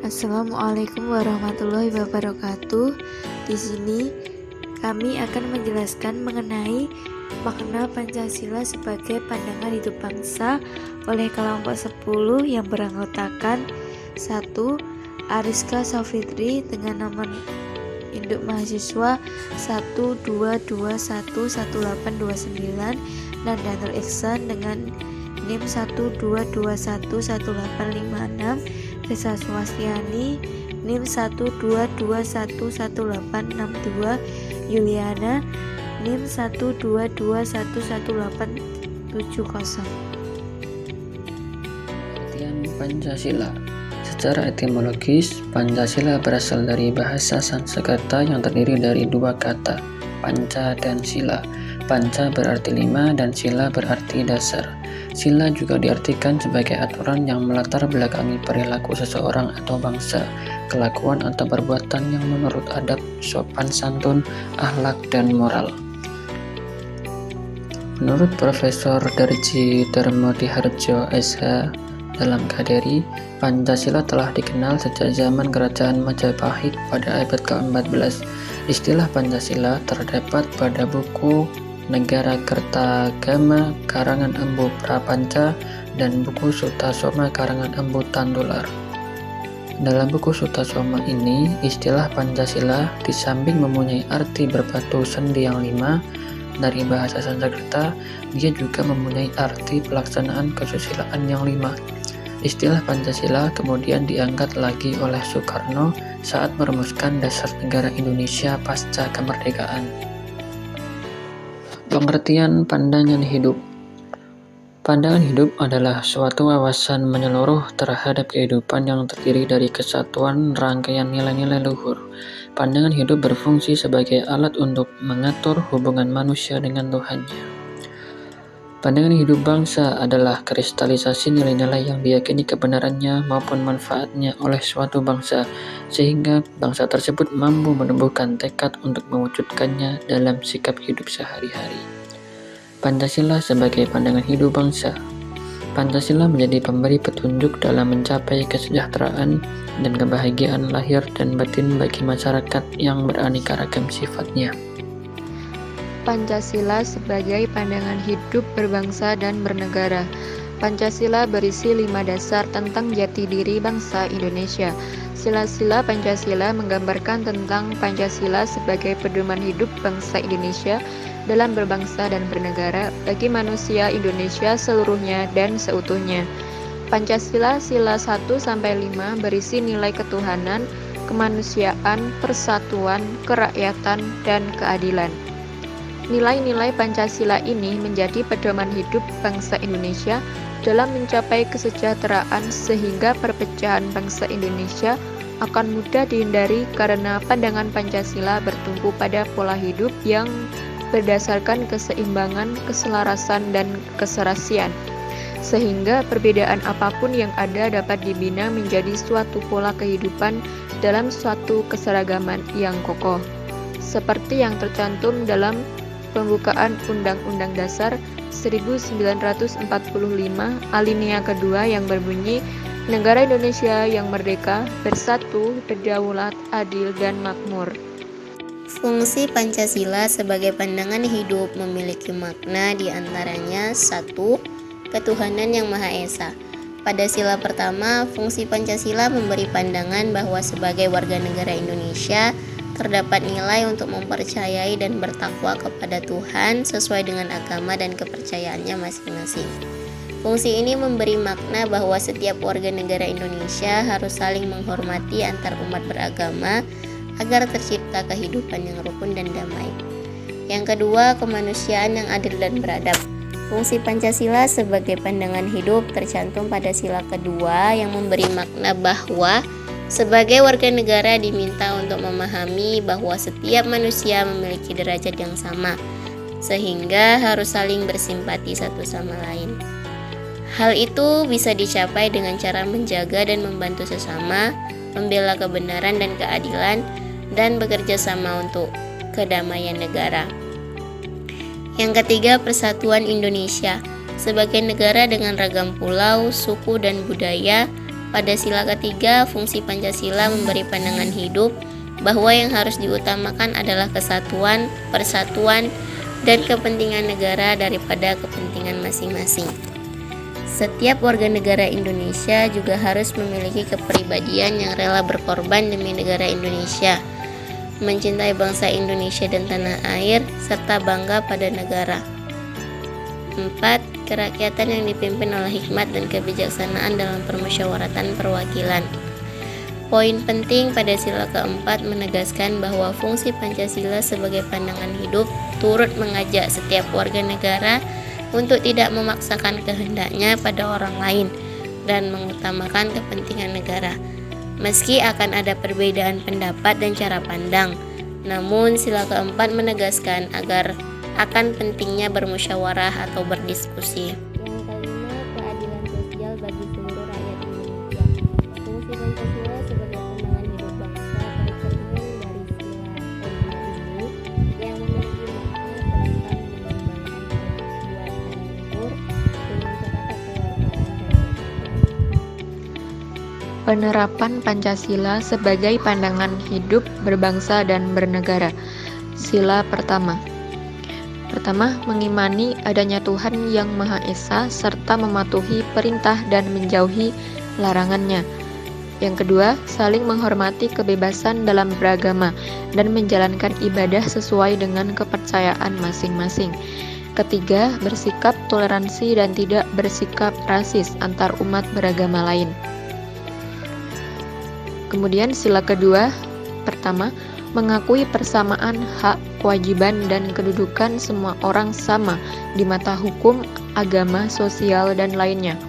Assalamualaikum warahmatullahi wabarakatuh. Di sini kami akan menjelaskan mengenai makna Pancasila sebagai pandangan hidup bangsa oleh kelompok 10 yang beranggotakan 1. Ariska Safitri dengan nomor induk mahasiswa 122111829 dan Danul Ihsan dengan NIM 122111856, Risa Swastiani NIM 122111862, Yuliana NIM 122111870. Artian Pancasila. Secara etimologis, Pancasila berasal dari bahasa Sanskerta yang terdiri dari dua kata, panca dan sila. Panca berarti 5 dan sila berarti dasar. Sila juga diartikan sebagai aturan yang melatar belakangi perilaku seseorang atau bangsa, kelakuan atau perbuatan yang menurut adab, sopan santun, akhlak, dan moral. Menurut Profesor Darji Darmodiharjo SH dalam Kaderi, Pancasila telah dikenal sejak zaman Kerajaan Majapahit pada abad ke-14. Istilah Pancasila terdapat pada buku Negara Kertagama karangan Empu Prapanca dan buku Sutasoma karangan Empu Tantular. Dalam buku Sutasoma ini, istilah Pancasila di samping mempunyai arti berbatu sendi yang 5 dari bahasa Sanskerta, dia juga mempunyai arti pelaksanaan kesusilaan yang 5. Istilah Pancasila kemudian diangkat lagi oleh Soekarno saat merumuskan dasar negara Indonesia pasca kemerdekaan. Pengertian pandangan hidup. Pandangan hidup adalah suatu wawasan menyeluruh terhadap kehidupan yang terdiri dari kesatuan rangkaian nilai-nilai luhur. Pandangan hidup berfungsi sebagai alat untuk mengatur hubungan manusia dengan Tuhannya. Pandangan hidup bangsa adalah kristalisasi nilai-nilai yang diyakini kebenarannya maupun manfaatnya oleh suatu bangsa, sehingga bangsa tersebut mampu menumbuhkan tekad untuk mewujudkannya dalam sikap hidup sehari-hari. Pancasila sebagai pandangan hidup bangsa. Pancasila menjadi pemberi petunjuk dalam mencapai kesejahteraan dan kebahagiaan lahir dan batin bagi masyarakat yang beraneka ragam sifatnya. Pancasila sebagai pandangan hidup berbangsa dan bernegara. Pancasila berisi 5 dasar tentang jati diri bangsa Indonesia. Sila-sila Pancasila menggambarkan tentang Pancasila sebagai pedoman hidup bangsa Indonesia dalam berbangsa dan bernegara bagi manusia Indonesia seluruhnya dan seutuhnya. Pancasila sila 1-5 berisi nilai ketuhanan, kemanusiaan, persatuan, kerakyatan, dan keadilan. Nilai-nilai Pancasila ini menjadi pedoman hidup bangsa Indonesia dalam mencapai kesejahteraan sehingga perpecahan bangsa Indonesia akan mudah dihindari karena pandangan Pancasila bertumpu pada pola hidup yang berdasarkan keseimbangan, keselarasan, dan keserasian, sehingga perbedaan apapun yang ada dapat dibina menjadi suatu pola kehidupan dalam suatu keseragaman yang kokoh, seperti yang tercantum dalam pembukaan Undang-Undang Dasar 1945 alinea kedua yang berbunyi, negara Indonesia yang merdeka, bersatu, berdaulat, adil, dan makmur. Fungsi Pancasila sebagai pandangan hidup memiliki makna diantaranya 1. Ketuhanan yang Maha Esa. Pada sila pertama, fungsi Pancasila memberi pandangan bahwa sebagai warga negara Indonesia terdapat nilai untuk mempercayai dan bertakwa kepada Tuhan sesuai dengan agama dan kepercayaannya masing-masing. Fungsi ini memberi makna bahwa setiap warga negara Indonesia harus saling menghormati antar umat beragama agar tercipta kehidupan yang rukun dan damai. Yang kedua, kemanusiaan yang adil dan beradab. Fungsi Pancasila sebagai pandangan hidup tercantum pada sila kedua yang memberi makna bahwa sebagai warga negara diminta untuk memahami bahwa setiap manusia memiliki derajat yang sama, sehingga harus saling bersimpati satu sama lain. Hal itu bisa dicapai dengan cara menjaga dan membantu sesama, membela kebenaran dan keadilan, dan bekerja sama untuk kedamaian negara. Yang ketiga, persatuan Indonesia. Sebagai negara dengan ragam pulau, suku, dan budaya, Pada sila ketiga, fungsi Pancasila memberi pandangan hidup bahwa yang harus diutamakan adalah kesatuan, persatuan, dan kepentingan negara daripada kepentingan masing-masing. Setiap warga negara Indonesia juga harus memiliki kepribadian yang rela berkorban demi negara Indonesia, mencintai bangsa Indonesia dan tanah air, serta bangga pada negara. 4. Kerakyatan yang dipimpin oleh hikmat dan kebijaksanaan dalam permusyawaratan perwakilan. Poin penting pada sila keempat menegaskan bahwa fungsi Pancasila sebagai pandangan hidup turut mengajak setiap warga negara untuk tidak memaksakan kehendaknya pada orang lain dan mengutamakan kepentingan negara. Meski akan ada perbedaan pendapat dan cara pandang, namun sila keempat menegaskan akan pentingnya bermusyawarah atau berdiskusi. Yang kelima, keadilan sosial bagi seluruh rakyat Indonesia. Fungsi Pancasila sebagai pandangan hidup bangsa tercermin dari sila kelima ini yang memiliki makna tentang mengembangkan persatuan dan luhur dengan catatan kewarganegaraan dan Penerapan Pancasila sebagai pandangan hidup berbangsa dan bernegara. Sila pertama, mengimani adanya Tuhan Yang Maha Esa serta mematuhi perintah dan menjauhi larangannya. Yang kedua, saling menghormati kebebasan dalam beragama dan menjalankan ibadah sesuai dengan kepercayaan masing-masing. Ketiga, bersikap toleransi dan tidak bersikap rasis antar umat beragama lain. Kemudian sila kedua, pertama, mengakui persamaan hak, kewajiban, dan kedudukan semua orang sama di mata hukum, agama, sosial, dan lainnya.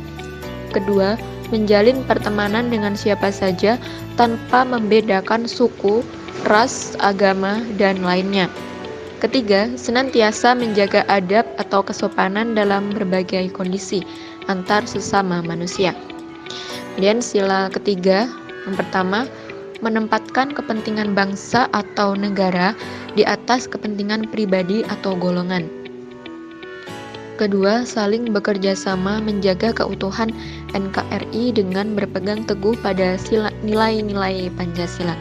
Kedua, menjalin pertemanan dengan siapa saja tanpa membedakan suku, ras, agama, dan lainnya. Ketiga, senantiasa menjaga adab atau kesopanan dalam berbagai kondisi antar sesama manusia. Kemudian sila ketiga, yang pertama, menempatkan kepentingan bangsa atau negara di atas kepentingan pribadi atau golongan. Kedua, saling bekerja sama menjaga keutuhan NKRI dengan berpegang teguh pada nilai-nilai Pancasila.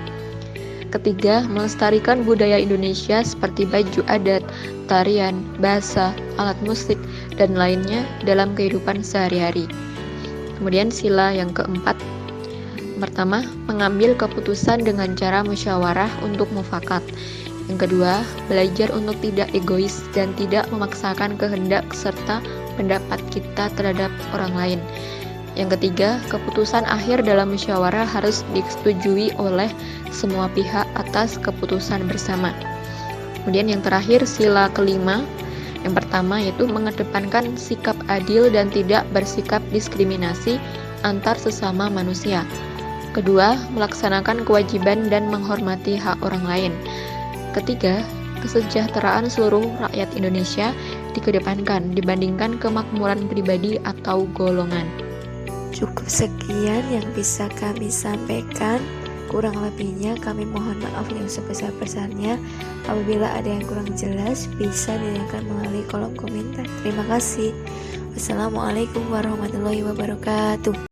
Ketiga, melestarikan budaya Indonesia seperti baju adat, tarian, bahasa, alat musik, dan lainnya dalam kehidupan sehari-hari. Kemudian sila yang keempat, pertama, mengambil keputusan dengan cara musyawarah untuk mufakat. Yang kedua, belajar untuk tidak egois dan tidak memaksakan kehendak serta pendapat kita terhadap orang lain. Yang ketiga, keputusan akhir dalam musyawarah harus disetujui oleh semua pihak atas keputusan bersama. Kemudian yang terakhir, sila kelima, yang pertama yaitu mengedepankan sikap adil dan tidak bersikap diskriminasi antar sesama manusia. Kedua, melaksanakan kewajiban dan menghormati hak orang lain. Ketiga, kesejahteraan seluruh rakyat Indonesia dikedepankan dibandingkan kemakmuran pribadi atau golongan. Cukup sekian yang bisa kami sampaikan. Kurang lebihnya kami mohon maaf yang sebesar-besarnya. Apabila ada yang kurang jelas, bisa ditanyakan melalui kolom komentar. Terima kasih. Wassalamualaikum warahmatullahi wabarakatuh.